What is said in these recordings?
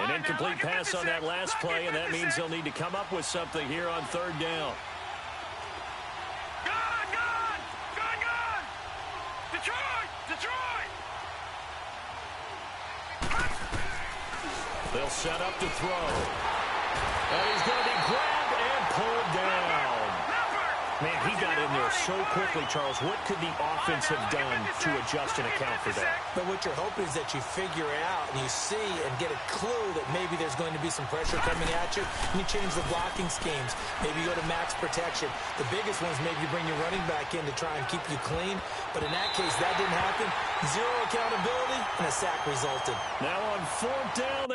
An incomplete pass on that last play, and that means they'll need to come up with something here on third down. Gone! Detroit! They'll set up to throw. And he's going to be grabbed and pulled down. Man, he got in there so quickly, Charles. What could the offense have done to adjust and account for that? But what you're hoping is that you figure out and you see and get a clue that maybe there's going to be some pressure coming at you, and you change the blocking schemes. Maybe you go to max protection. The biggest one is maybe you bring your running back in to try and keep you clean. But in that case, that didn't happen. Zero accountability, and a sack resulted. Now on fourth down.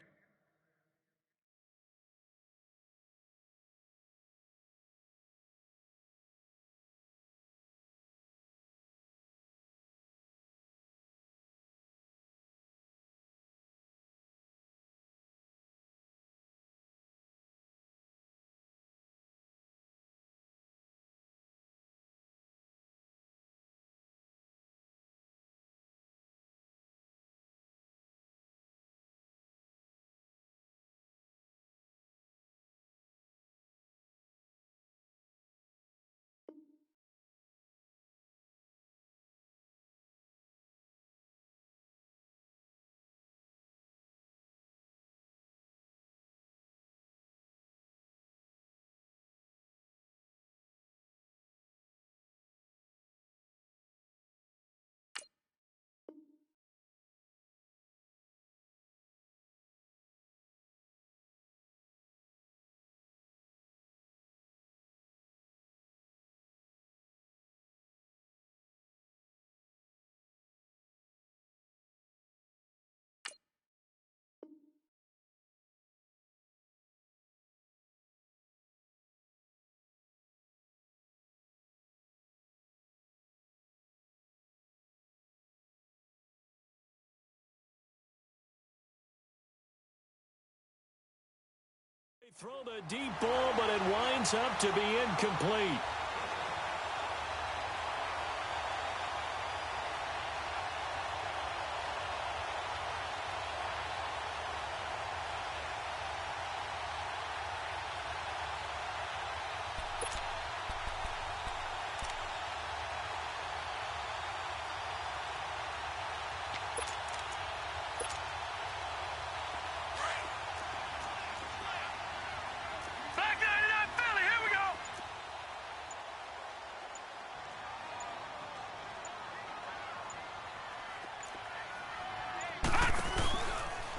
They throw the deep ball, but it winds up to be incomplete.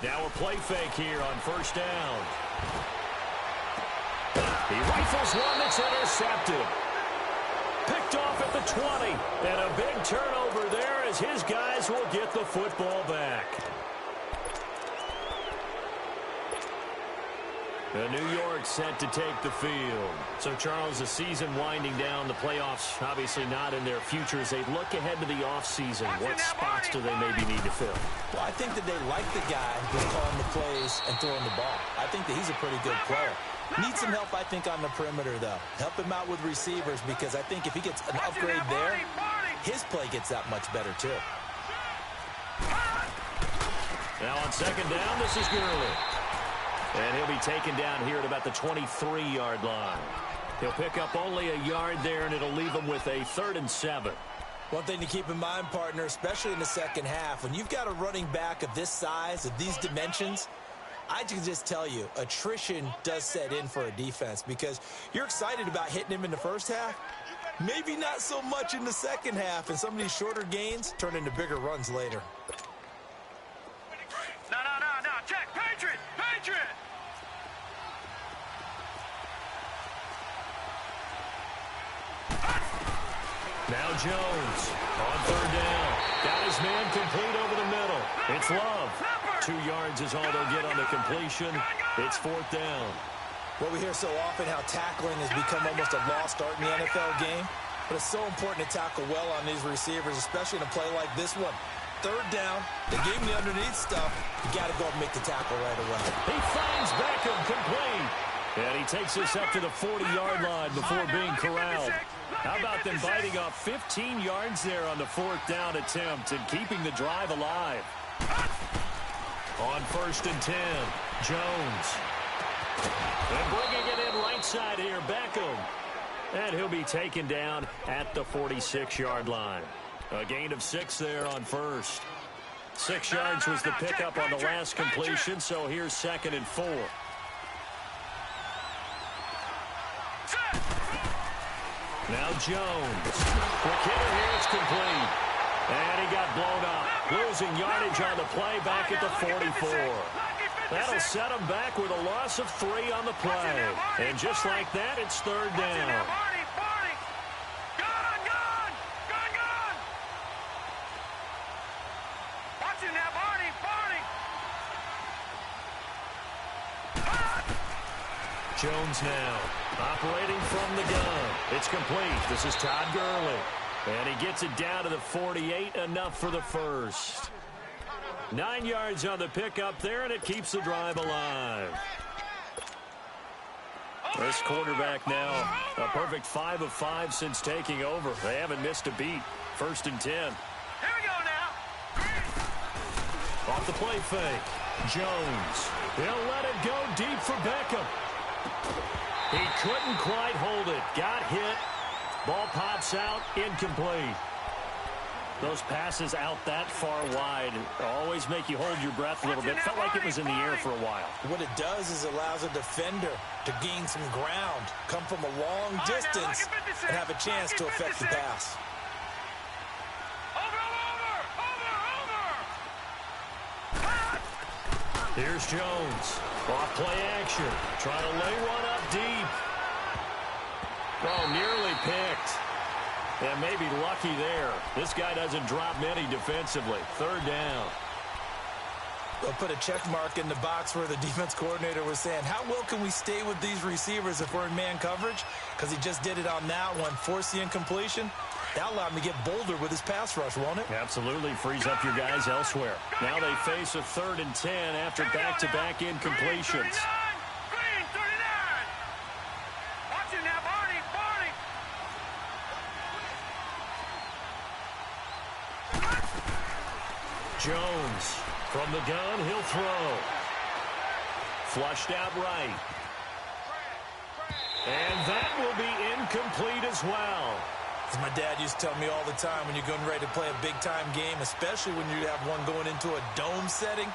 Now a play fake here on first down. He rifles one that's intercepted. Picked off at the 20. And a big turnover there as his guys will get the football back. New York set to take the field. So, Charles, the season winding down, the playoffs obviously not in their future. As they look ahead to the offseason, what spots do they maybe need to fill? Well, I think that they like the guy who's calling the plays and throwing the ball. I think that he's a pretty good player. Needs some help, I think, on the perimeter, though. Help him out with receivers, because I think if he gets an upgrade there, his play gets that much better, too. Now on second down, this is Gurley. And he'll be taken down here at about the 23-yard line. He'll pick up only a yard there, and it'll leave him with a 3rd and 7. One thing to keep in mind, partner, especially in the second half, when you've got a running back of this size, of these dimensions, I can just tell you, attrition does set in for a defense, because you're excited about hitting him in the first half, maybe not so much in the second half, and some of these shorter gains turn into bigger runs later. No, check, Patriot! Now Jones on third down. Got his man complete over the middle. It's Love. 2 yards is all they'll get on the completion. It's 4th down. Well, we hear so often how tackling has become almost a lost art in the NFL game. But it's so important to tackle well on these receivers, especially in a play like this one. 3rd down, they gave him the underneath stuff. You got to go and make the tackle right away. He finds Beckham complete. And he takes this up to the 40-yard line before being corralled. How about them biting off 15 yards there on the 4th down attempt and keeping the drive alive? On 1st and 10, Jones. And bringing it in right side here, Beckham. And he'll be taken down at the 46-yard line. A gain of 6 there on first. 6 yards was the pickup on the last completion, so here's 2nd and 4. Now Jones. Quick hitter here, it's complete. And he got blown up. Losing yardage on the play back at the 44. That'll set him back with a loss of 3 on the play. And just like that, it's 3rd down. Jones now operating from the gun. It's complete. This is Todd Gurley. And he gets it down to the 48, enough for the first. 9 yards on the pickup there, and it keeps the drive alive. This quarterback now a perfect 5 of 5 since taking over. They haven't missed a beat. 1st and 10. Here we go now. Off the play fake. Jones. He'll let it go deep for Beckham. He couldn't quite hold it. Got hit. Ball pops out. Incomplete. Those passes out that far wide always make you hold your breath a little bit. Felt like it was in the air for a while. What it does is allows a defender to gain some ground, come from a long distance, and have a chance to affect the pass. Here's Jones. Off play action. Trying to lay one up deep. Oh, nearly picked. And maybe lucky there. This guy doesn't drop many defensively. 3rd down. They'll put a check mark in the box where the defense coordinator was saying, how well can we stay with these receivers if we're in man coverage? Because he just did it on that one. Force the incompletion. That'll allow him to get bolder with his pass rush, won't it? Absolutely. Frees up your guys elsewhere. Now they face a 3rd and 10 after back-to-back incompletions. Green 39. Watch it now, Barney. Jones from the gun, he'll throw. Flushed out right. And that will be incomplete as well. As my dad used to tell me all the time, when you're getting ready to play a big-time game, especially when you have one going into a dome setting,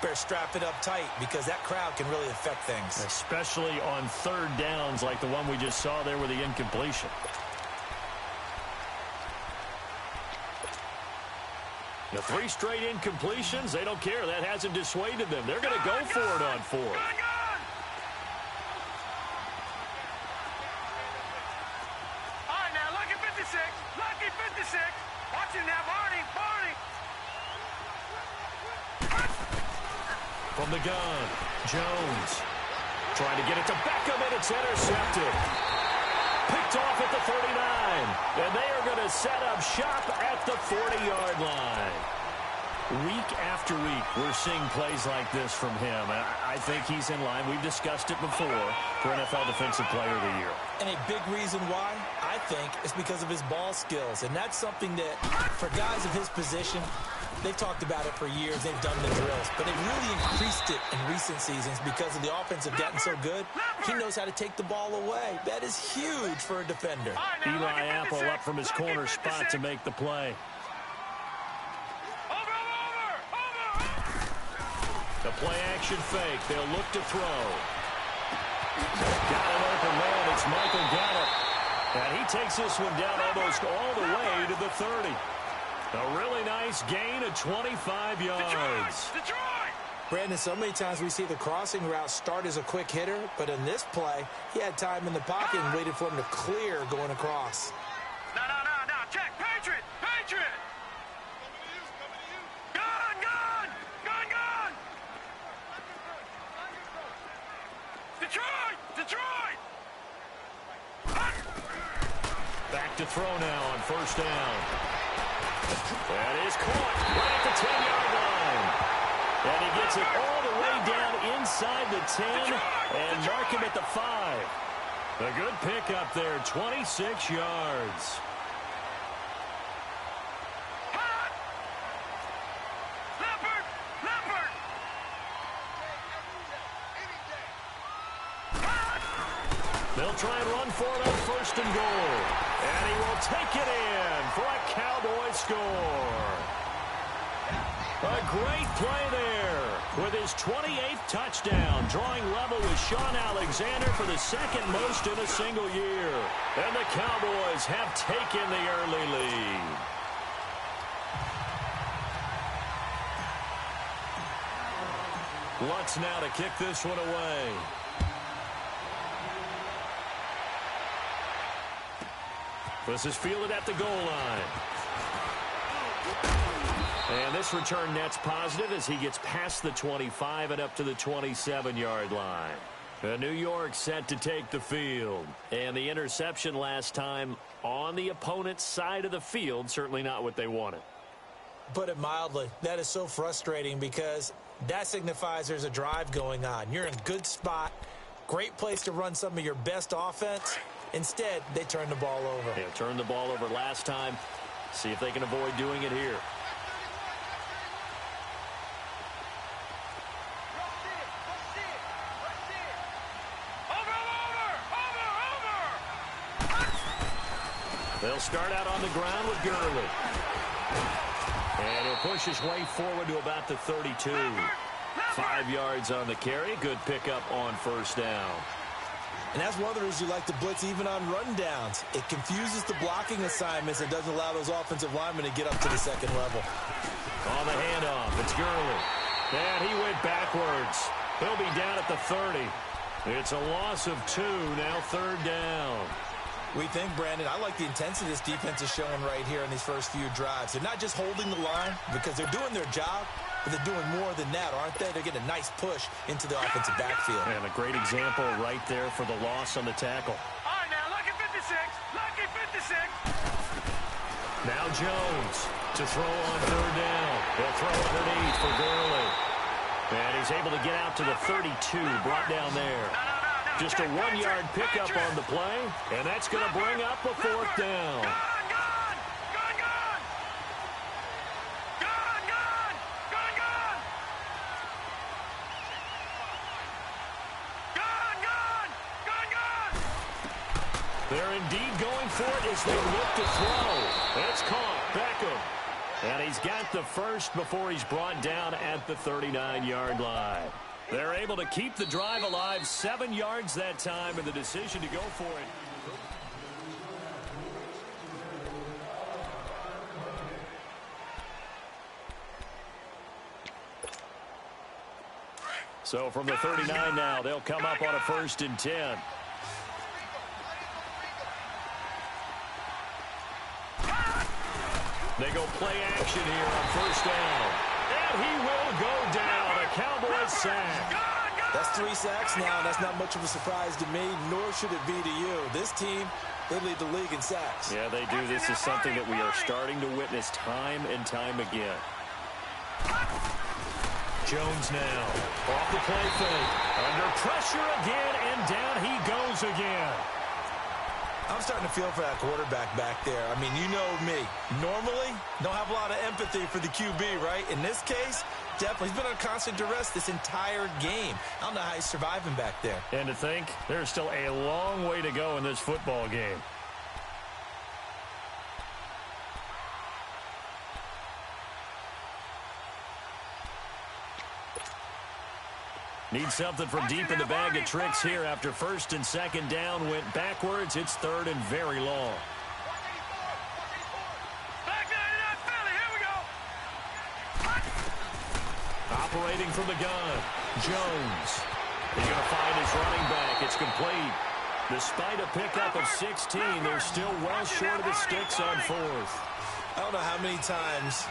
better strap it up tight because that crowd can really affect things. Especially on 3rd downs like the one we just saw there with the incompletion. The 3 straight incompletions, they don't care. That hasn't dissuaded them. They're going to go for it on 4th. Lucky 56. Watch it now, Barney. From the gun, Jones. Trying to get it to Beckham, and it's intercepted. Picked off at the 39. And they are going to set up shop at the 40-yard line. Week after week, we're seeing plays like this from him. I think he's in line. We've discussed it before for NFL Defensive Player of the Year. And a big reason why, I think, is because of his ball skills. And that's something that, for guys of his position, they've talked about it for years. They've done the drills. But they've really increased it in recent seasons because of the offense have gotten so good. He knows how to take the ball away. That is huge for a defender. Eli Apple up from his corner spot to make the play. The play-action fake. They'll look to throw. Got an open man. It's Michael Gallup. And he takes this one down almost all the way to the 30. A really nice gain of 25 yards. Detroit! Brandon, so many times we see the crossing route start as a quick hitter, but in this play, he had time in the pocket and waited for him to clear going across. No. Check. Patriot! Gun! Detroit! Back to throw now on 1st down. That is caught right at the 10-yard line. And he gets it all the way down inside the 10 and mark him at the 5. A good pickup there, 26 yards. Leopard! They'll try and run for it on first and goal. And he will take it in for a Cowboy score. A great play there with his 28th touchdown, drawing level with Sean Alexander for the second most in a single year. And the Cowboys have taken the early lead. Lutz now to kick this one away. This is fielded at the goal line. And this return net's positive as he gets past the 25 and up to the 27-yard line. New York set to take the field. And the interception last time on the opponent's side of the field, certainly not what they wanted. Put it mildly, that is so frustrating because that signifies there's a drive going on. You're in a good spot, great place to run some of your best offense. Instead, they turn the ball over. Yeah, turned the ball over last time. See if they can avoid doing it here. They'll start out on the ground with Gurley. And he'll push his way forward to about the 32. 5 yards on the carry. Good pickup on first down. And that's one of the reasons you like to blitz even on rundowns. It confuses the blocking assignments and doesn't allow those offensive linemen to get up to the second level. On the handoff, it's Gurley. And he went backwards. He'll be down at the 30. It's a loss of 2, now third down. We think, Brandon, I like the intensity this defense is showing right here in these first few drives. They're not just holding the line because they're doing their job, but they're doing more than that, aren't they? They're getting a nice push into the offensive backfield. And a great example right there for the loss on the tackle. All right, now, lucky 56. Lucky 56. Now Jones to throw on third down. He'll throw underneath for Gurley. And he's able to get out to the 32, brought down there. Just a 1-yard pickup on the play, and that's going to bring up a fourth down. They're indeed going for it as they look to throw. It's caught. Beckham. And he's got the first before he's brought down at the 39-yard line. They're able to keep the drive alive, 7 yards that time, and the decision to go for it. So from the 39 now, they'll come up on a 1st and 10. They go play action here on first down. And he will go down. A Cowboys sack. That's 3 sacks now, and that's not much of a surprise to me, nor should it be to you. This team, they lead the league in sacks. Yeah, they do. This is something that we are starting to witness time and time again. Jones now off the play fake. Under pressure again, and down he goes again. I'm starting to feel for that quarterback back there. I mean, you know me. Normally, don't have a lot of empathy for the QB, right? In this case, definitely. He's been on constant duress this entire game. I don't know how he's surviving back there. And to think, there's still a long way to go in this football game. Need something from deep in the bag of tricks here after 1st and 2nd down went backwards. It's 3rd and very long. Operating from the gun, Jones. He's going to find his running back. It's complete. Despite a pickup of 16, they're still well short of the sticks on 4th. I don't know how many times,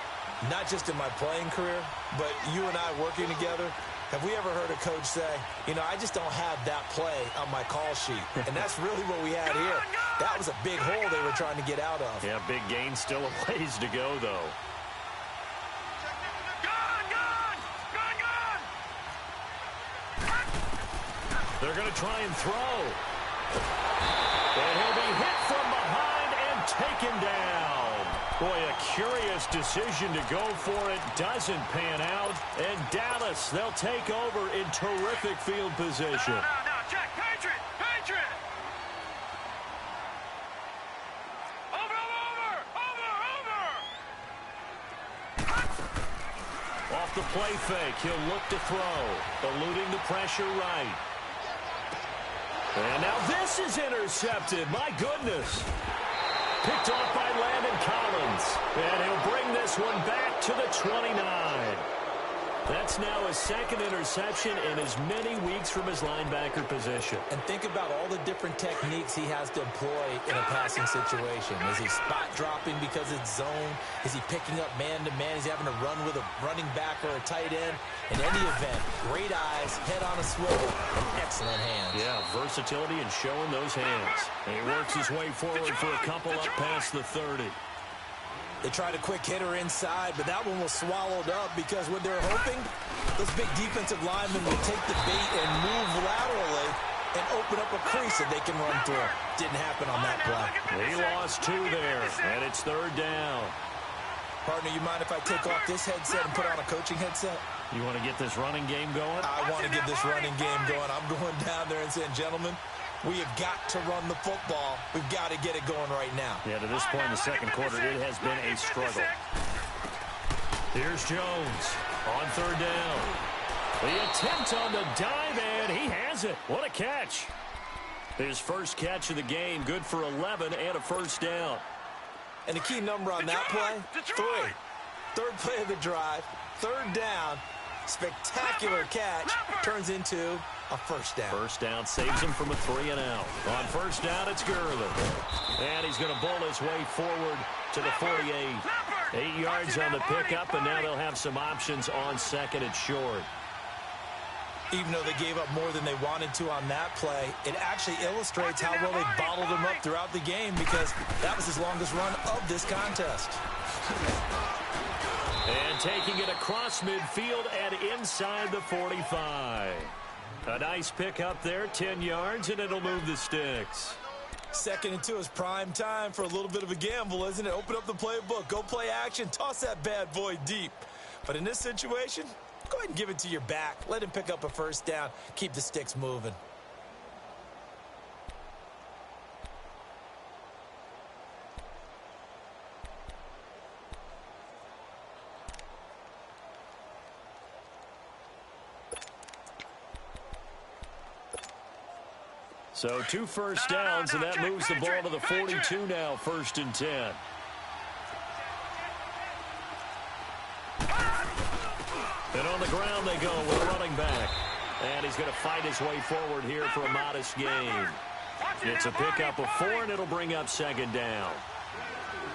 not just in my playing career, but you and I working together, have we ever heard a coach say, you know, I just don't have that play on my call sheet. And that's really what we had here. That was a big hole they were trying to get out of. Yeah, big gain, still a ways to go, though. They're going to try and throw. And he'll be hit from behind and taken down. Boy, a curious decision to go for it. Doesn't pan out. And Dallas, they'll take over in terrific field position. No, check. Patriot. the play fake. He'll look to throw, eluding the pressure right. And now this is intercepted. My goodness. Picked off by Landon Collins. And he'll bring this one back to the 29. That's now his second interception in as many weeks from his linebacker position. And think about all the different techniques he has to employ in a passing situation. Is he spot dropping because it's zone? Is he picking up man-to-man? Is he having to run with a running back or a tight end? In any event, great eyes, head on a swivel, and excellent hands. Yeah, versatility and showing those hands. And he works his way forward for a couple up past the 30. They tried a quick hitter inside, but that one was swallowed up because what they're hoping, those big defensive linemen will take the bait and move laterally and open up a crease that they can run through. Didn't happen on that play. He lost 2 there, and it's 3rd down. Partner, you mind if I take off this headset and put on a coaching headset? You want to get this running game going? I want to get this running game going. I'm going down there and saying, gentlemen, we have got to run the football. We've got to get it going right now. Yeah, to this point in the second quarter, it has been a struggle. Here's Jones on 3rd down. The attempt on the dive, and he has it. What a catch. His first catch of the game, good for 11 and a 1st down. And the key number on that play, 3. 3rd play of the drive, 3rd down, spectacular catch, turns into a 1st down. 1st down saves him from a 3 and out. On 1st down, it's Gurley. And he's going to bull his way forward to the 48. 8 yards on the pickup, and now they'll have some options on 2nd and short. Even though they gave up more than they wanted to on that play, it actually illustrates how well they bottled him up throughout the game because that was his longest run of this contest. And taking it across midfield and inside the 45. A nice pick up there, 10 yards, and it'll move the sticks. 2nd and 2 is prime time for a little bit of a gamble, isn't it? Open up the playbook, go play action, toss that bad boy deep. But in this situation, go ahead and give it to your back. Let him pick up a 1st down, keep the sticks moving. So 2 first downs, and that moves the ball to the 42 now, 1st and 10. And on the ground they go with a running back. And he's going to fight his way forward here for a modest gain. It's a pickup of 4, and it'll bring up 2nd down.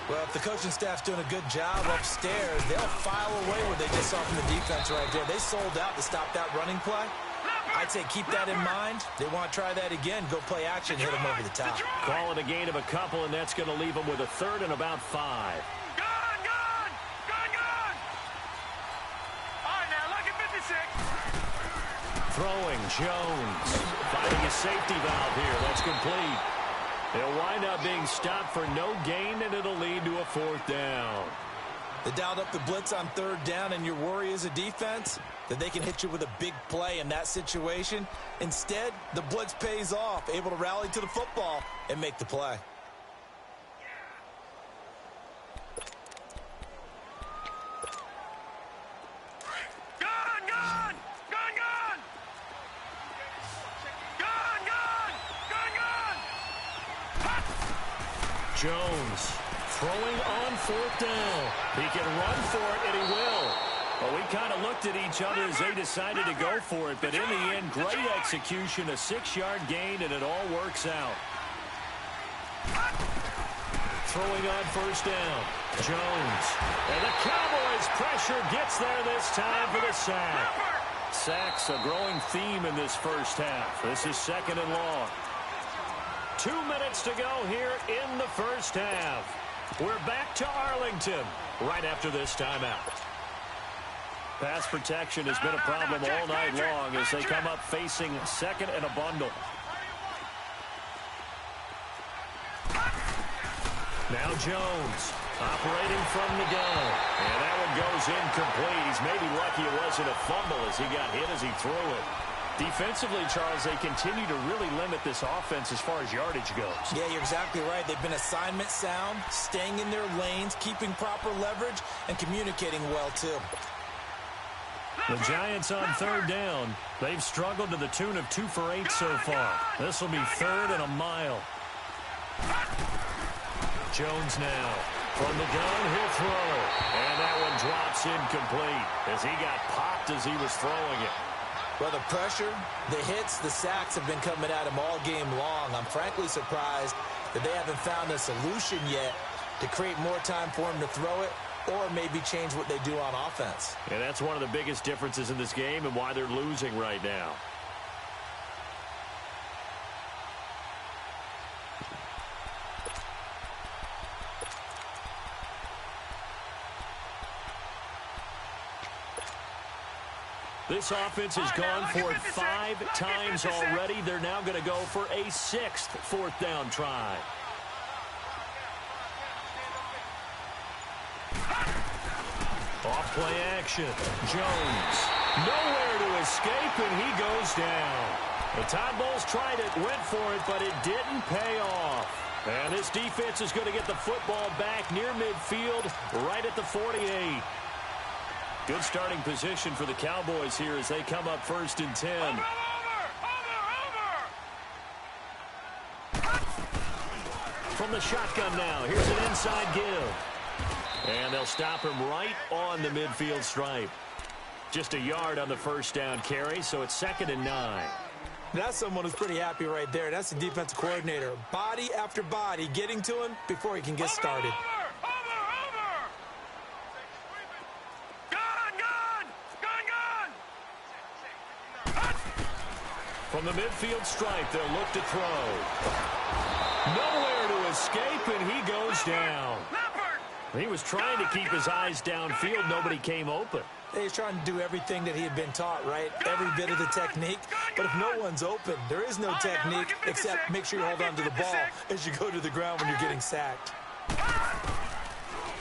Well, if the coaching staff's doing a good job upstairs, they'll file away what they just saw from the defense right there. They sold out to stop that running play. I'd say keep that in mind. They want to try that again. Go play action, hit them over the top. Call it a gain of a couple, and that's going to leave them with a 3rd and about 5. Gone! All right, now, look at 56. Throwing, Jones. Finding a safety valve here. That's complete. They'll wind up being stopped for no gain, and it'll lead to a 4th down. They dialed up the blitz on 3rd down, and your worry as a defense that they can hit you with a big play in that situation. Instead, the blitz pays off, able to rally to the football and make the play. Jones throwing on 4th down. He can run for it, and he will. Well, we kind of looked at each other as they decided to go for it, but in the end, great execution, a 6-yard gain, and it all works out. Throwing on 1st down. Jones. And the Cowboys' pressure gets there this time for the sack. Sacks a growing theme in this 1st half. This is 2nd and long. 2 minutes to go here in the 1st half. We're back to Arlington right after this timeout. Pass protection has been a problem all night long as they come up facing 2nd and a bundle. Now Jones operating from the gun. And that one goes incomplete. He's maybe lucky it wasn't a fumble as he got hit as he threw it. Defensively, Charles, they continue to really limit this offense as far as yardage goes. Yeah, you're exactly right. They've been assignment sound, staying in their lanes, keeping proper leverage, and communicating well, too. The Giants on third down. They've struggled to the tune of 2 for 8 so far. This will be 3rd and a mile. Jones now. From the gun, he'll throw. And that one drops incomplete as he got popped as he was throwing it. Well, the pressure, the hits, the sacks have been coming at him all game long. I'm frankly surprised that they haven't found a solution yet to create more time for him to throw it or maybe change what they do on offense. And that's one of the biggest differences in this game and why they're losing right now. This offense has gone for it 5 times already. They're now going to go for a 6th 4th down try. Off play action. Jones. Nowhere to escape, and he goes down. The Todd Bowles tried it, went for it, but it didn't pay off. And this defense is going to get the football back near midfield, right at the 48. Good starting position for the Cowboys here as they come up 1st and 10. From the shotgun now, here's an inside give. And they'll stop him right on the midfield stripe. Just a yard on the 1st down carry, so it's 2nd and 9. That's someone who's pretty happy right there. That's the defensive coordinator. Body after body getting to him before he can get started. From the midfield stripe, they'll look to throw. Nowhere to escape, and he goes down. He was trying to keep his eyes downfield. Nobody came open. He's trying to do everything that he had been taught, right? Every bit of the technique. But if no one's open, there is no technique except make sure you hold on to the ball as you go to the ground when you're getting sacked.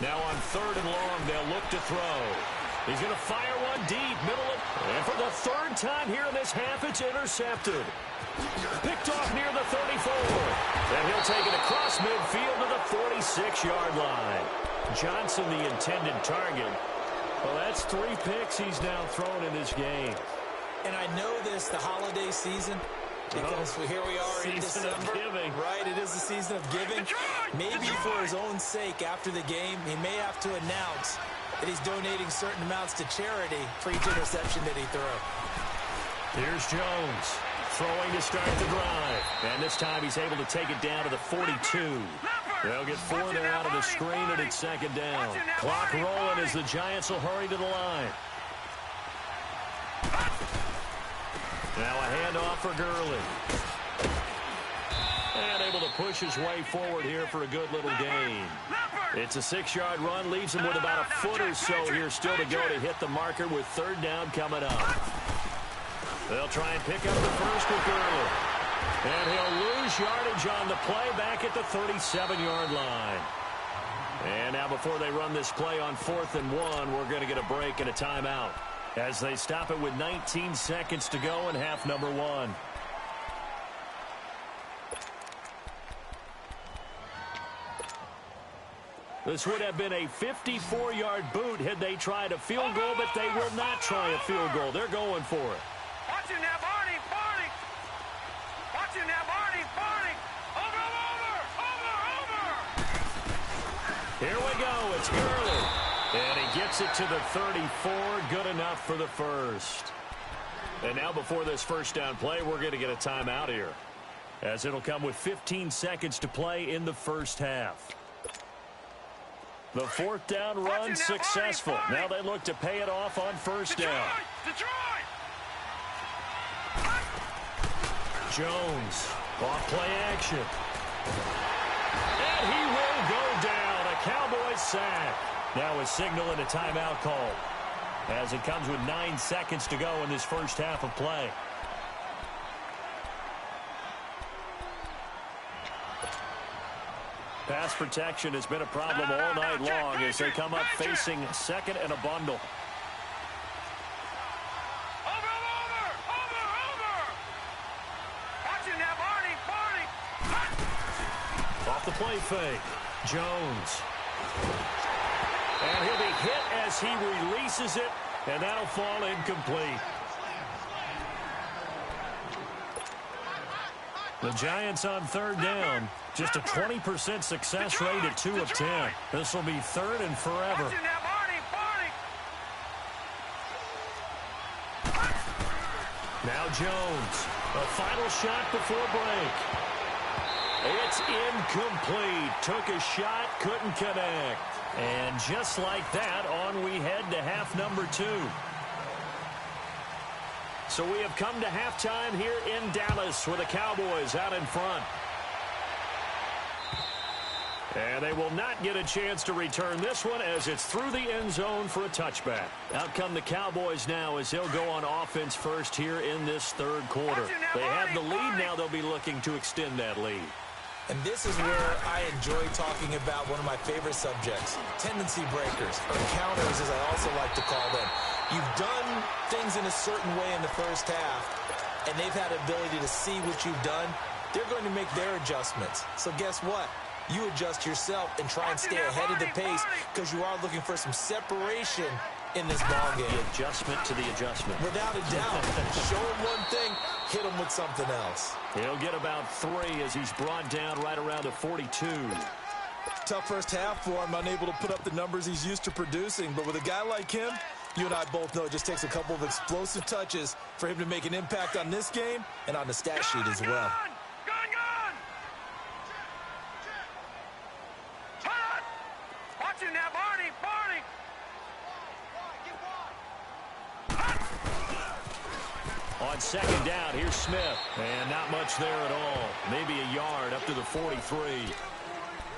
Now on 3rd and long, they'll look to throw. He's going to fire one deep, middle of, and for the 3rd time here in this half, it's intercepted. Picked off near the 34. And he'll take it across midfield to the 46-yard line. Johnson, the intended target. Well, that's 3 picks he's now thrown in this game. And I know this, the holiday season, because here we are in December. Season of giving. Right, it is the season of giving. Maybe for his own sake after the game, he may have to announce that he's donating certain amounts to charity for each interception that he threw. Here's Jones throwing to start the drive. And this time he's able to take it down to the 42. They'll get 4 there out of the screen, and it's 2nd down. Clock rolling as the Giants will hurry to the line. Now a handoff for Gurley. And able to push his way forward here for a good little gain. It's a 6-yard run, leaves him with about a foot or so here still to go to hit the marker with 3rd down coming up. They'll try and pick up the first with Gurley. And he'll lose yardage on the play back at the 37-yard line. And now before they run this play on 4th and 1, we're going to get a break and a timeout as they stop it with 19 seconds to go in half number 1. This would have been a 54-yard boot had they tried a field goal, but they will not try a field goal. They're going for it. Watch him now, Barney, Barney. Watch him now, Barney, Barney. Over. Here we go. It's Gurley. And he gets it to the 34. Good enough for the first. And now before this 1st down play, we're going to get a timeout here, as it'll come with 15 seconds to play in the 1st half. The 4th down run successful. Now they look to pay it off on 1st down. Jones, off play action. And he will go down. A Cowboys sack. Now a signal and a timeout call, as it comes with 9 seconds to go in this 1st half of play. Pass protection has been a problem all night long as they come up facing 2nd and a bundle. Off the play fake. Jones. And he'll be hit as he releases it And that'll fall incomplete. The Giants on third down. Just a 20% success rate at 2 of 10. This will be third and forever. Now Jones. A final shot before break. It's incomplete. Took a shot, couldn't connect. And just like that, on we head to half number 2. So we have come to halftime here in Dallas with the Cowboys out in front. And they will not get a chance to return this one as it's through the end zone for a touchback. Out come the Cowboys now as they'll go on offense first here in this third quarter. They have the lead now. They'll be looking to extend that lead. And this is where I enjoy talking about one of my favorite subjects, tendency breakers, or counters as I also like to call them. You've done things in a certain way in the first half, and they've had the ability to see what you've done. They're going to make their adjustments. So guess what? You adjust yourself and try and stay ahead of the pace because you are looking for some separation in this ball game. The adjustment to the adjustment. Without a doubt. Show him one thing, hit him with something else. He'll get about 3 as he's brought down right around the 42. Tough first half for him, unable to put up the numbers he's used to producing. But with a guy like him, you and I both know it just takes a couple of explosive touches for him to make an impact on this game and on the stat sheet as well. On second down, here's Smith. And not much there at all. Maybe a yard up to the 43.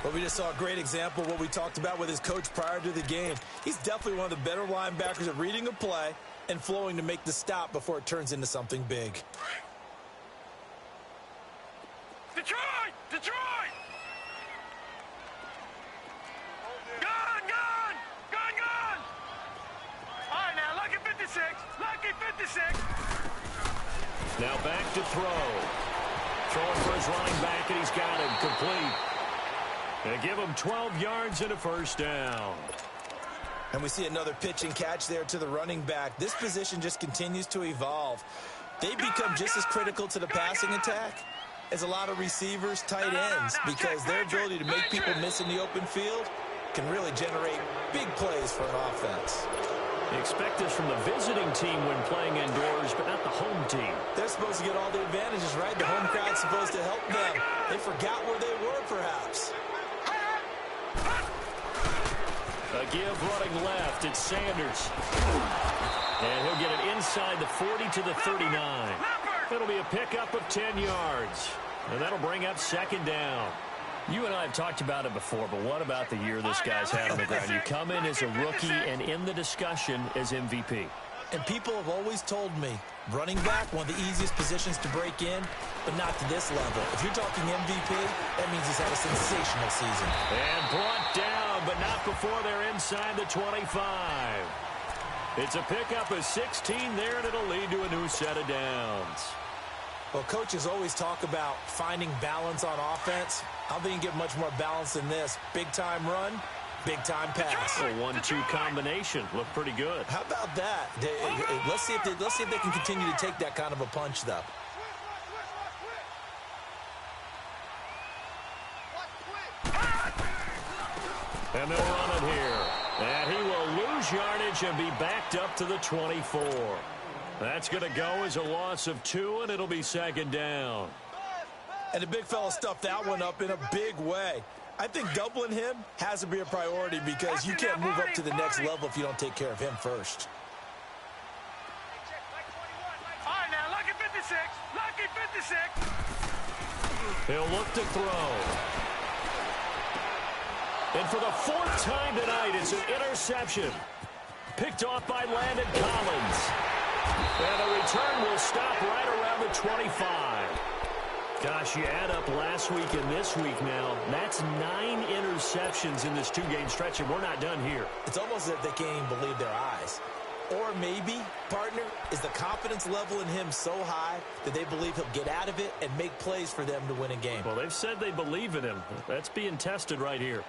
Well, we just saw a great example of what we talked about with his coach prior to the game. He's definitely one of the better linebackers at reading a play and flowing to make the stop before it turns into something big. Detroit! Detroit! Gun! Gun! Gun! Gun! All right, now, lucky 56. Lucky 56. Now back to throw. Throwing for his running back, and he's got him complete. They give him 12 yards and a first down. And we see another pitch and catch there to the running back. This position just continues to evolve. They become just as critical to the passing attack as a lot of receivers, tight ends, because their ability to make people miss in the open field can really generate big plays for an offense. You expect this from the visiting team when playing indoors, but not the home team. They're supposed to get all the advantages, right? The home crowd's supposed to help them. They forgot where they were, perhaps. A give running left. It's Sanders. And he'll get it inside the 40 to the 39. It'll be a pickup of 10 yards. And that'll bring up second down. You and I have talked about it before, but what about the year this guy's had on the ground? You come in as a rookie and in the discussion as MVP. And people have always told me, running back, one of the easiest positions to break in, but not to this level. If you're talking MVP, that means he's had a sensational season. And brought down, but not before they're inside the 25. It's a pickup of 16 there, and it'll lead to a new set of downs. Well, coaches always talk about finding balance on offense. I don't think you can get much more balance than this. Big-time run, big-time pass. A 1-2 combination. Looked pretty good. How about that? Let's see if they can continue to take that kind of a punch, though. And they'll run it here. And he will lose yardage and be backed up to the 24. That's going to go as a loss of 2, and it'll be second down. And the big fella stuffed that one up in a big way. I think doubling him has to be a priority because you can't move up to the next level if you don't take care of him first. All right, now, lucky 56. Lucky 56. He'll look to throw. And for the 4th time tonight, it's an interception. Picked off by Landon Collins. And the return will stop right around the 25. Gosh, you add up last week and this week now, that's 9 interceptions in this 2-game stretch, and we're not done here. It's almost as if they can't even believe their eyes. Or maybe, partner, is the confidence level in him so high that they believe he'll get out of it and make plays for them to win a game. Well, they've said they believe in him. That's being tested right here.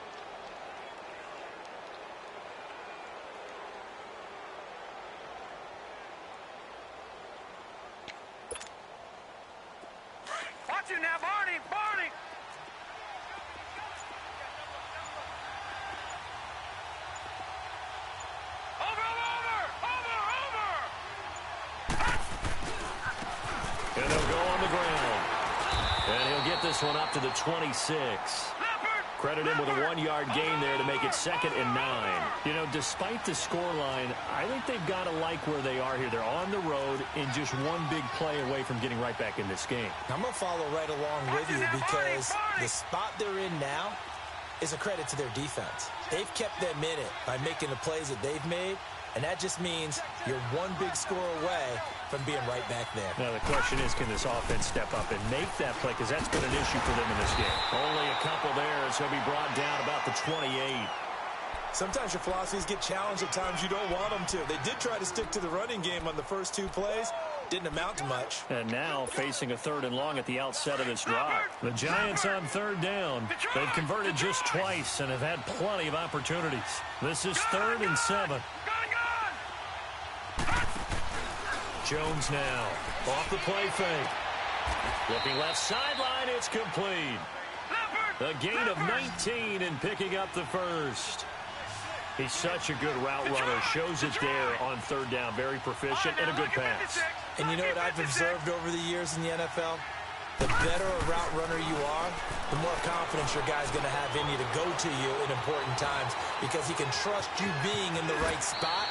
And they'll go on the ground. And he'll get this one up to the 26. Credit him with a 1-yard gain there to make it 2nd and 9. You know, despite the scoreline, I think they've got to like where they are here. They're on the road and just one big play away from getting right back in this game. I'm going to follow right along with you because the spot they're in now is a credit to their defense. They've kept them in it by making the plays that they've made, and that just means you're one big score away from being right back there. Now, the question is, can this offense step up and make that play? Because that's been an issue for them in this game. Only a couple there as he'll be brought down about the 28. Sometimes your philosophies get challenged at times you don't want them to. They did try to stick to the running game on the first 2 plays. Didn't amount to much. And now facing a 3rd and long at the outset of this drive. The Giants on 3rd down. They've converted just twice and have had plenty of opportunities. This is 3rd and 7. Jones now off the play fake. Looking left sideline, it's complete. A gain of 19 and picking up the first. He's such a good route runner. Shows it there on 3rd down. Very proficient and a good pass. And you know what I've observed over the years in the NFL? The better a route runner you are, the more confidence your guy's going to have in you to go to you in important times because he can trust you being in the right spot.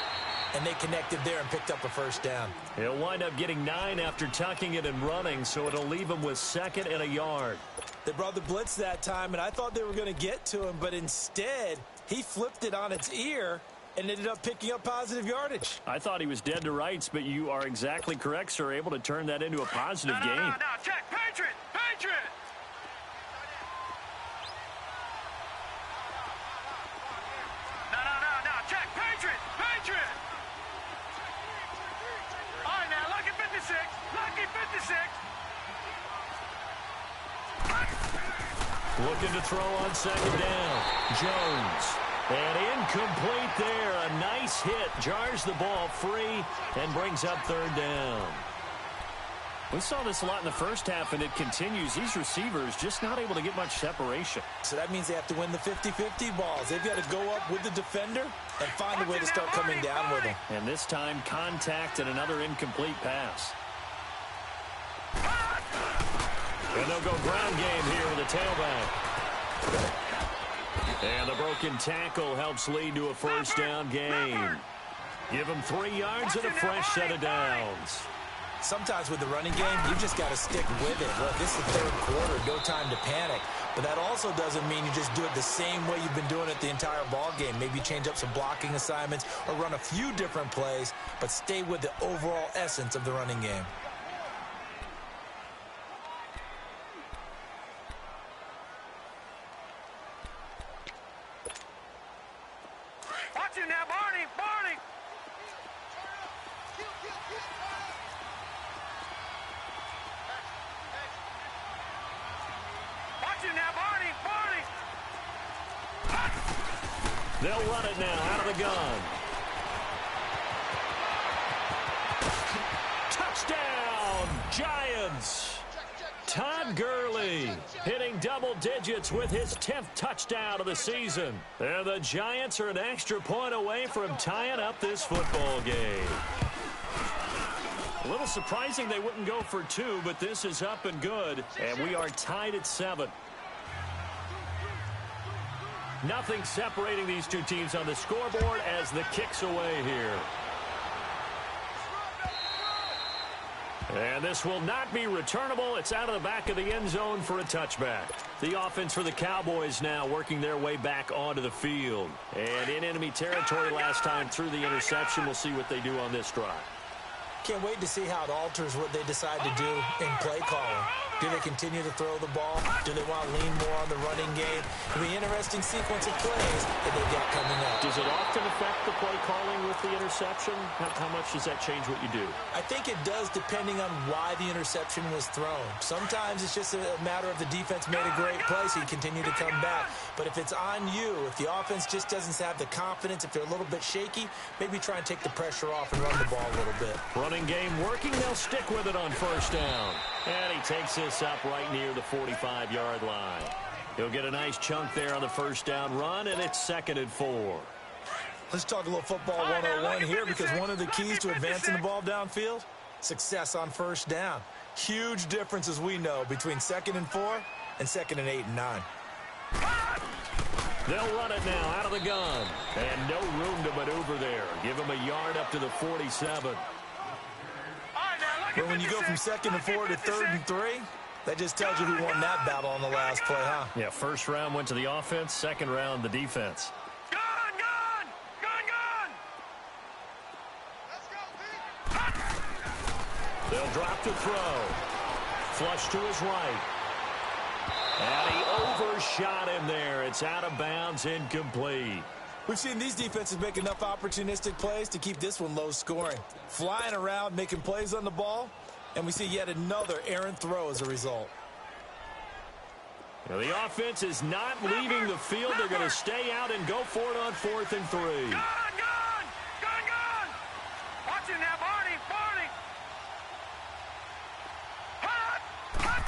And they connected there and picked up a 1st down. He'll wind up getting 9 after tucking it and running, so it'll leave him with 2nd and a yard. They brought the blitz that time, and I thought they were going to get to him, but instead he flipped it on its ear and ended up picking up positive yardage. I thought he was dead to rights, but you are exactly correct, sir. Able to turn that into a positive gain. No, check. Patriot! No, check. Patriot! All right, now, lucky 56. Looking to throw on 2nd down. Jones. And incomplete there. A nice hit. Jars the ball free and brings up 3rd down. We saw this a lot in the first half, and it continues. These receivers just not able to get much separation. So that means they have to win the 50-50 balls. They've got to go up with the defender and find a way to start coming down with him. And this time, contact and another incomplete pass. And they'll go ground game here with a tailback. And the broken tackle helps lead to a 1st down gain. Give him 3 yards and a fresh set of downs. Sometimes with the running game, you just got to stick with it. Look, this is the 3rd quarter, no time to panic. But that also doesn't mean you just do it the same way you've been doing it the entire ball game. Maybe change up some blocking assignments or run a few different plays, but stay with the overall essence of the running game. Watch him now, Barney! Watch him now, Barney! They'll run it now out of the gun. Touchdown, Giants! Todd Gurley hitting double digits with his 10th touchdown of the season. And the Giants are an extra point away from tying up this football game. A little surprising they wouldn't go for 2, but this is up and good, and we are tied at 7. Nothing separating these two teams on the scoreboard as the kick's away here. And this will not be returnable. It's out of the back of the end zone for a touchback. The offense for the Cowboys now working their way back onto the field. And in enemy territory last time through the interception. We'll see what they do on this drive. Can't wait to see how it alters what they decide to do in play calling. Do they continue to throw the ball? Do they want to lean more on the running game? It'll be an interesting sequence of plays that they've got coming up. Does it often affect the play calling with the interception? How much does that change what you do? I think it does depending on why the interception was thrown. Sometimes it's just a matter of the defense made a great play, so you continue to come back. But if it's on you, if the offense just doesn't have the confidence, if they're a little bit shaky, maybe try and take the pressure off and run the ball a little bit. Running game working, they'll stick with it on 1st down. And he takes this up right near the 45-yard line. He'll get a nice chunk there on the 1st down run, and it's 2nd and 4. Let's talk a little football 101 here, because one of the keys to advancing the ball downfield success on first down. Huge difference, as we know, between 2nd and 4 and 2nd and 8 and 9. They'll run it now out of the gun. And no room to maneuver there. Give him a yard up to the 47. But when you go from 2nd and 4 to 3rd and 3, that just tells you who won that battle on the last play, huh? Yeah, first round went to the offense, second round the defense. Gun! Gun! Gun! Gun! Let's go, Pete! They'll drop to throw. Flush to his right. And he overshot him there. It's out of bounds, incomplete. We've seen these defenses make enough opportunistic plays to keep this one low scoring. Flying around, making plays on the ball, and we see yet another errant throw as a result. Now, the offense is not leaving the field. They're going to stay out and go for it on 4th and 3. Gun! Gun! Gun! Gun! Watch it now, Barney! Barney! Hot! Hot!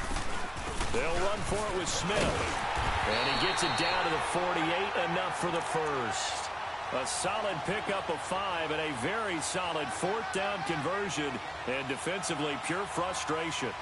They'll run for it with Smith. And he gets it down to the 48, enough for the first. A solid pickup of 5 and a very solid 4th down conversion. And defensively, pure frustration.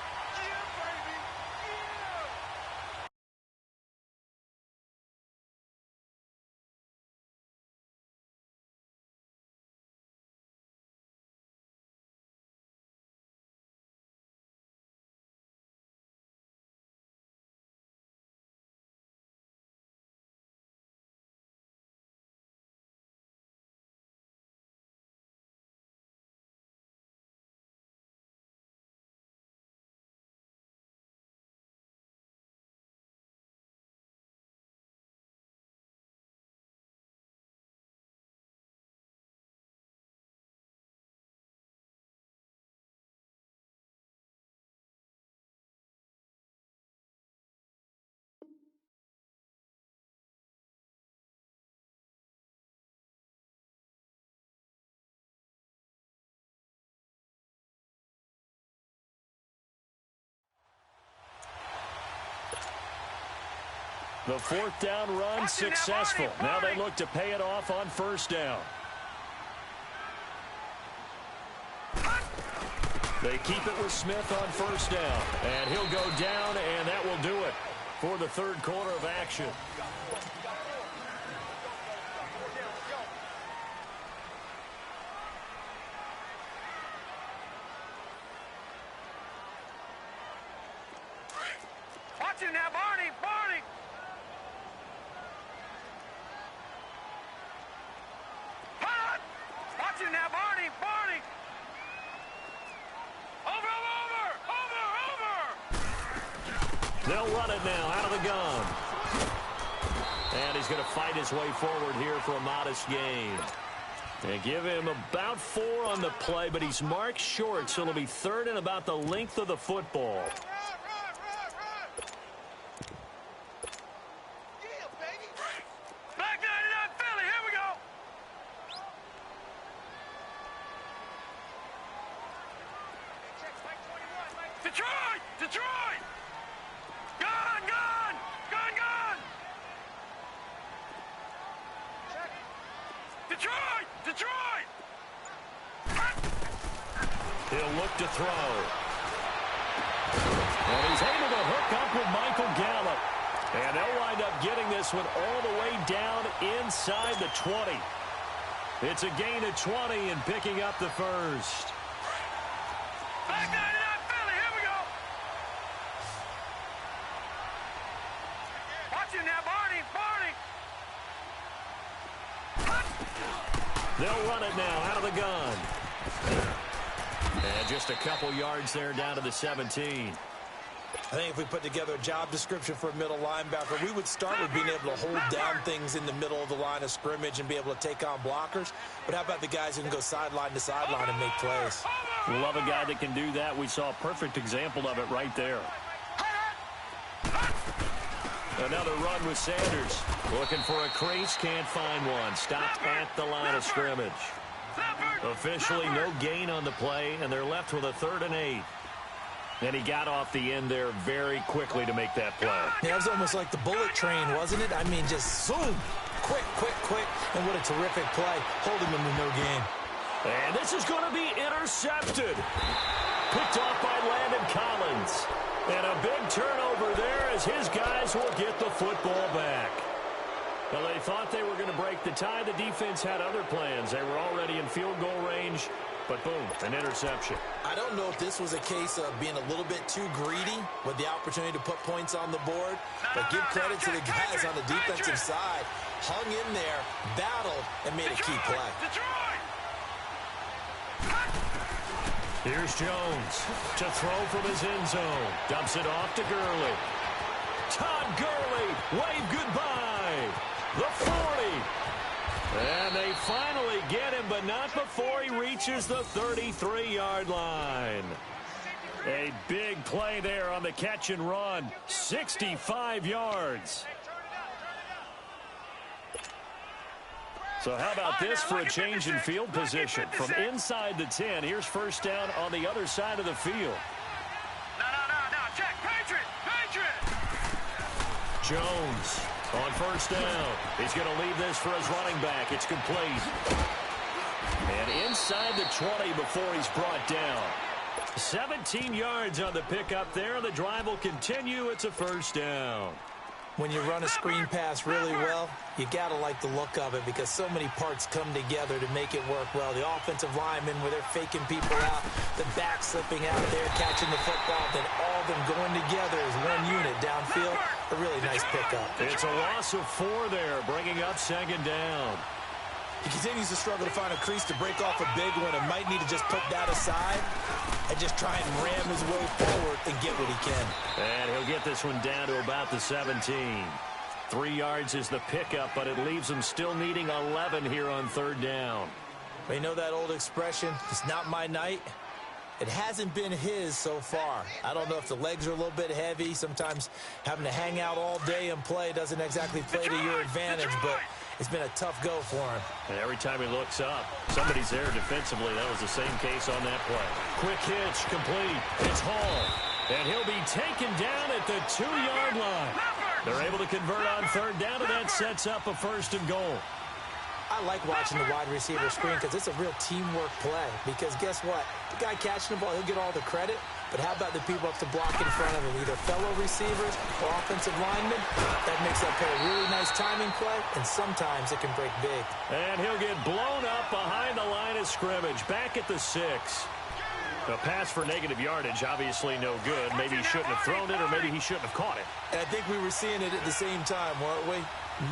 The 4th down run successful. Now they look to pay it off on first down. They keep it with Smith on first down. And he'll go down, and that will do it for the 3rd quarter of action. Watch it now, Barney! Barney! Hot! Watch it now, Barney! Barney! Over! They'll run it now out of the gun. And he's going to fight his way forward here for a modest gain. They give him about 4 on the play, but he's marked short, so it'll be 3rd and about the length of the football. Back 99 Philly, here we go! Detroit! Detroit! Gun! Gun! Gun! Gun! Detroit! Detroit! He'll look to throw. And he's able to hook up with Michael Gallup. And they'll wind up getting this one all the way down inside the 20. It's a gain of 20 and picking up the first. Back 99 Philly, here we go! Watch it now, Barney! Barney! They'll run it now out of the gun. And just a couple yards there down to the 17. I think if we put together a job description for a middle linebacker, we would start with being able to hold down things in the middle of the line of scrimmage and be able to take on blockers. But how about the guys who can go sideline to sideline and make plays? Love a guy that can do that. We saw a perfect example of it right there. Another run with Sanders. Looking for a crease, can't find one. Stopped at the line of scrimmage. Officially no gain on the play, and they're left with a 3rd and 8. And he got off the end there very quickly to make that play. Yeah, it was almost like the bullet train, wasn't it? I mean, just zoom. Quick. And what a terrific play, holding them to no gain. And this is going to be intercepted. Picked off by Landon Collins. And a big turnover there as his guys will get the football back. Well, they thought they were going to break the tie. The defense had other plans. They were already in field goal range, but boom, an interception. I don't know if this was a case of being a little bit too greedy with the opportunity to put points on the board, but give credit to the guys on the defensive side. Hung in there, battled, and made a key play. Here's Jones to throw from his end zone. Dumps it off to Gurley. Todd Gurley, wave goodbye. The 40. And they finally get him, but not before he reaches the 33-yard line. A big play there on the catch and run. 65 yards. So how about this for a change in field position? From inside the 10, here's first down on the other side of the field. No. Check. Patriot. Jones on first down. He's going to leave this for his running back. It's complete. And inside the 20 before he's brought down. 17 yards on the pickup there. The drive will continue. It's a first down. When you run a screen pass really well, you got to like the look of it because so many parts come together to make it work well. The offensive linemen, where they're faking people out, the back slipping out there, catching the football, then all of them going together as one unit downfield. A really nice pickup. It's a loss of 4 there, bringing up second down. He continues to struggle to find a crease to break off a big one and might need to just put that aside and just try and ram his way forward and get what he can. And he'll get this one down to about the 17. 3 yards is the pickup, but it leaves him still needing 11 here on third down. You know that old expression, it's not my night? It hasn't been his so far. I don't know if the legs are a little bit heavy. Sometimes having to hang out all day and play doesn't exactly play to your advantage, but it's been a tough go for him. And every time he looks up, somebody's there defensively. That was the same case on that play. Quick hitch, complete. It's Hall. And he'll be taken down at the 2-yard line. They're able to convert on third down, and that sets up a first and goal. I like watching the wide receiver screen because it's a real teamwork play. Because guess what? The guy catching the ball, he'll get all the credit. But how about the people up to block in front of him, either fellow receivers or offensive linemen? That makes that play a really nice timing play, and sometimes it can break big. And he'll get blown up behind the line of scrimmage, back at the 6. A pass for negative yardage, obviously no good. Maybe he shouldn't have thrown it, or maybe he shouldn't have caught it. And I think we were seeing it at the same time, weren't we?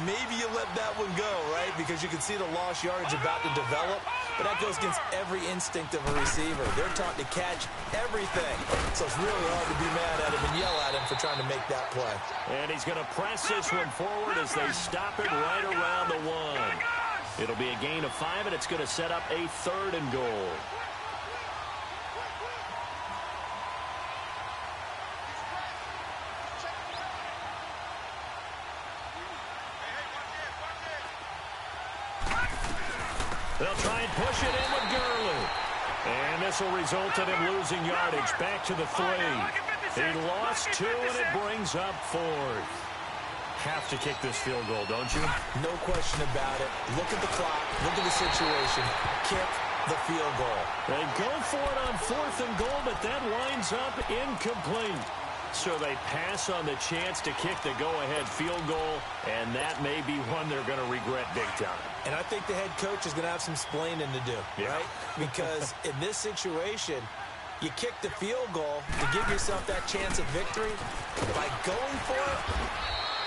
Maybe you let that one go, right? Because you can see the lost yardage about to develop. But that goes against every instinct of a receiver. They're taught to catch everything. So it's really hard to be mad at him and yell at him for trying to make that play. And he's going to press this one forward as they stop it right around the 1. It'll be a gain of 5, and it's going to set up a third and goal. They'll try and push it in with Gurley. And this will result in him losing yardage back to the 3. He lost 2, and it brings up 4th. Have to kick this field goal, don't you? No question about it. Look at the clock. Look at the situation. Kick the field goal. They go for it on 4th and goal, but that winds up incomplete. So they pass on the chance to kick the go-ahead field goal, and that may be one they're going to regret big time. And I think the head coach is going to have some explaining to do, right? Because in this situation, you kick the field goal to give yourself that chance of victory. By going for it,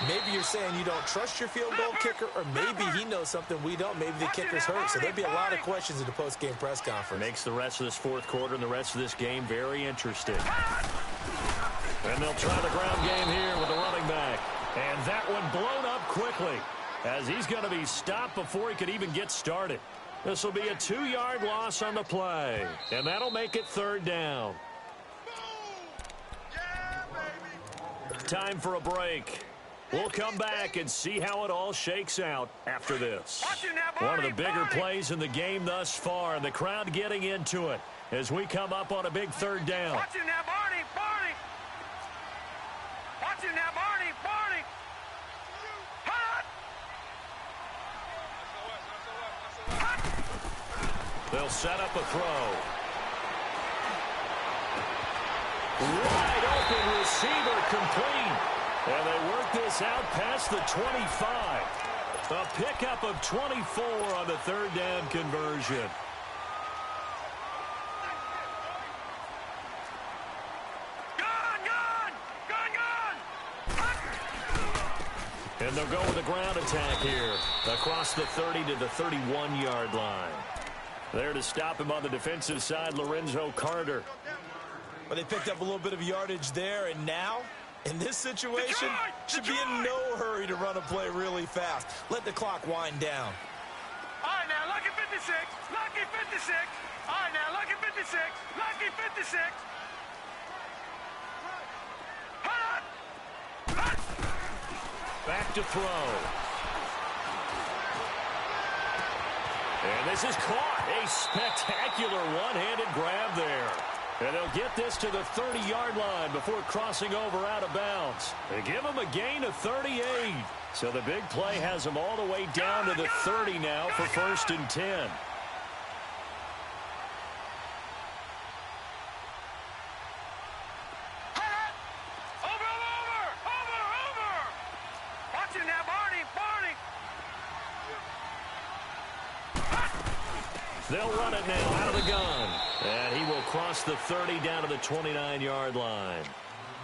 maybe you're saying you don't trust your field goal kicker, or maybe he knows something we don't. Maybe the kicker's hurt. So there'll be a lot of questions in the post-game press conference. Makes the rest of this 4th quarter and the rest of this game very interesting. And they'll try the ground game here with the running back. And that one blown up quickly as he's going to be stopped before he could even get started. This will be a 2-yard loss on the play. And that'll make it third down. Time for a break. We'll come back and see how it all shakes out after this. One of the bigger plays in the game thus far, and the crowd getting into it as we come up on a big third down. Watch him now, Barney. Watch him now, Barney. Hot. They'll set up a throw. Wide open receiver complete. And they work this out past the 25. A pickup of 24 on the third down conversion. And they'll go with a ground attack here across the 30 to the 31-yard line. There to stop him on the defensive side, Lorenzo Carter. Well, they picked up a little bit of yardage there, and now, in this situation, should be in no hurry to run a play really fast. Let the clock wind down. All right, now, lucky 56, lucky 56. All right, now, lucky 56, lucky 56. Back to throw. And this is caught. A spectacular one-handed grab there. And they'll get this to the 30-yard line before crossing over out of bounds. They give them a gain of 38. So the big play has them all the way down to the 30 now for 1st and 10. They'll run it now out of the gun. And he will cross the 30 down to the 29-yard line.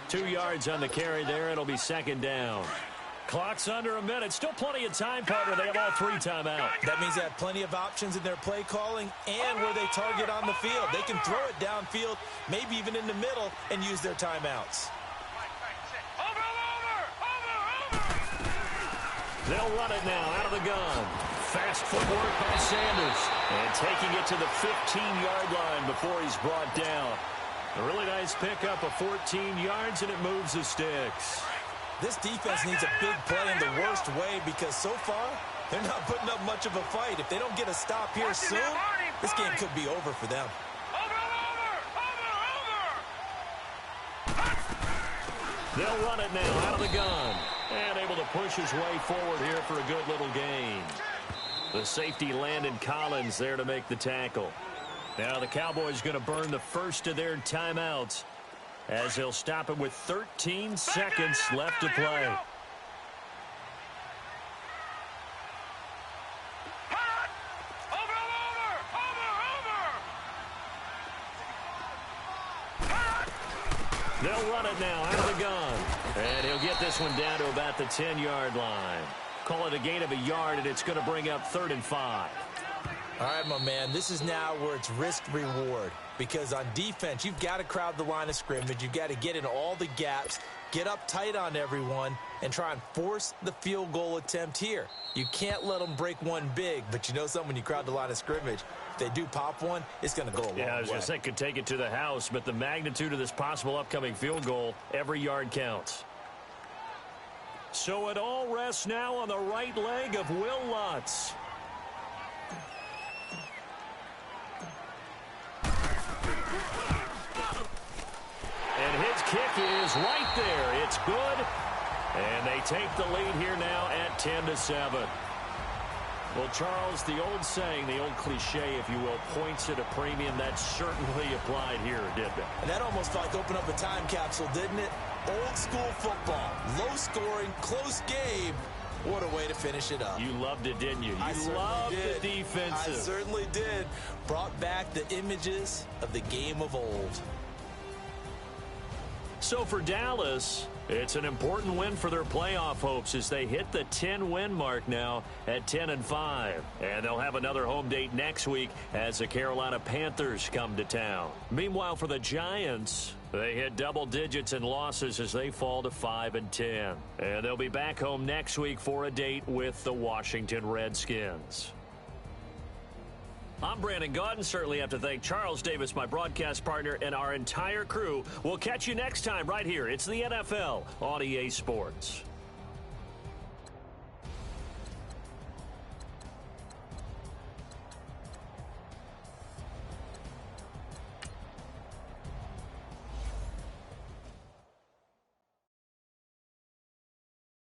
2 yards on the carry there. It'll be 2nd down. Clock's under a minute. Still plenty of time, partner. They have all 3 timeouts. That means they have plenty of options in their play calling and where they target on the field. They can throw it downfield, maybe even in the middle, and use their timeouts. They'll run it now out of the gun. Fast footwork by Sanders. And taking it to the 15-yard line before he's brought down. A really nice pickup of 14 yards, and it moves the sticks. This defense needs a big play in the worst way because so far, they're not putting up much of a fight. If they don't get a stop here soon, this game could be over for them. They'll run it now out of the gun. And able to push his way forward here for a good little gain. The safety Landon Collins there to make the tackle. Now the Cowboys going to burn the first of their timeouts as they'll stop him with 13 seconds left to play. They'll run it now out of the gun. And he'll get this one down to about the 10-yard line. Call it a gain of a yard, and it's going to bring up 3rd and 5. All right, my man, this is now where it's risk-reward. Because on defense, you've got to crowd the line of scrimmage. You've got to get in all the gaps, get up tight on everyone, and try and force the field goal attempt here. You can't let them break one big, but you know something, when you crowd the line of scrimmage, if they do pop one, it's going to go a long way. Yeah, I was going to say could take it to the house, but the magnitude of this possible upcoming field goal, every yard counts. So it all rests now on the right leg of Will Lutz. And his kick is right there. It's good. And they take the lead here now at 10-7. Well, Charles, the old saying, the old cliche, if you will, points at a premium, that certainly applied here, didn't it? And that almost like opened up a time capsule, didn't it? Old school football, low scoring, close game. What a way to finish it up. You loved it, didn't you? You loved the defensive. I certainly did. Brought back the images of the game of old. So for Dallas, it's an important win for their playoff hopes as they hit the 10-win mark now at 10-5. And they'll have another home date next week as the Carolina Panthers come to town. Meanwhile, for the Giants, they hit double digits in losses as they fall to 5-10. And they'll be back home next week for a date with the Washington Redskins. I'm Brandon Gaudin. Certainly have to thank Charles Davis, my broadcast partner, and our entire crew. We'll catch you next time right here. It's the NFL on EA Sports.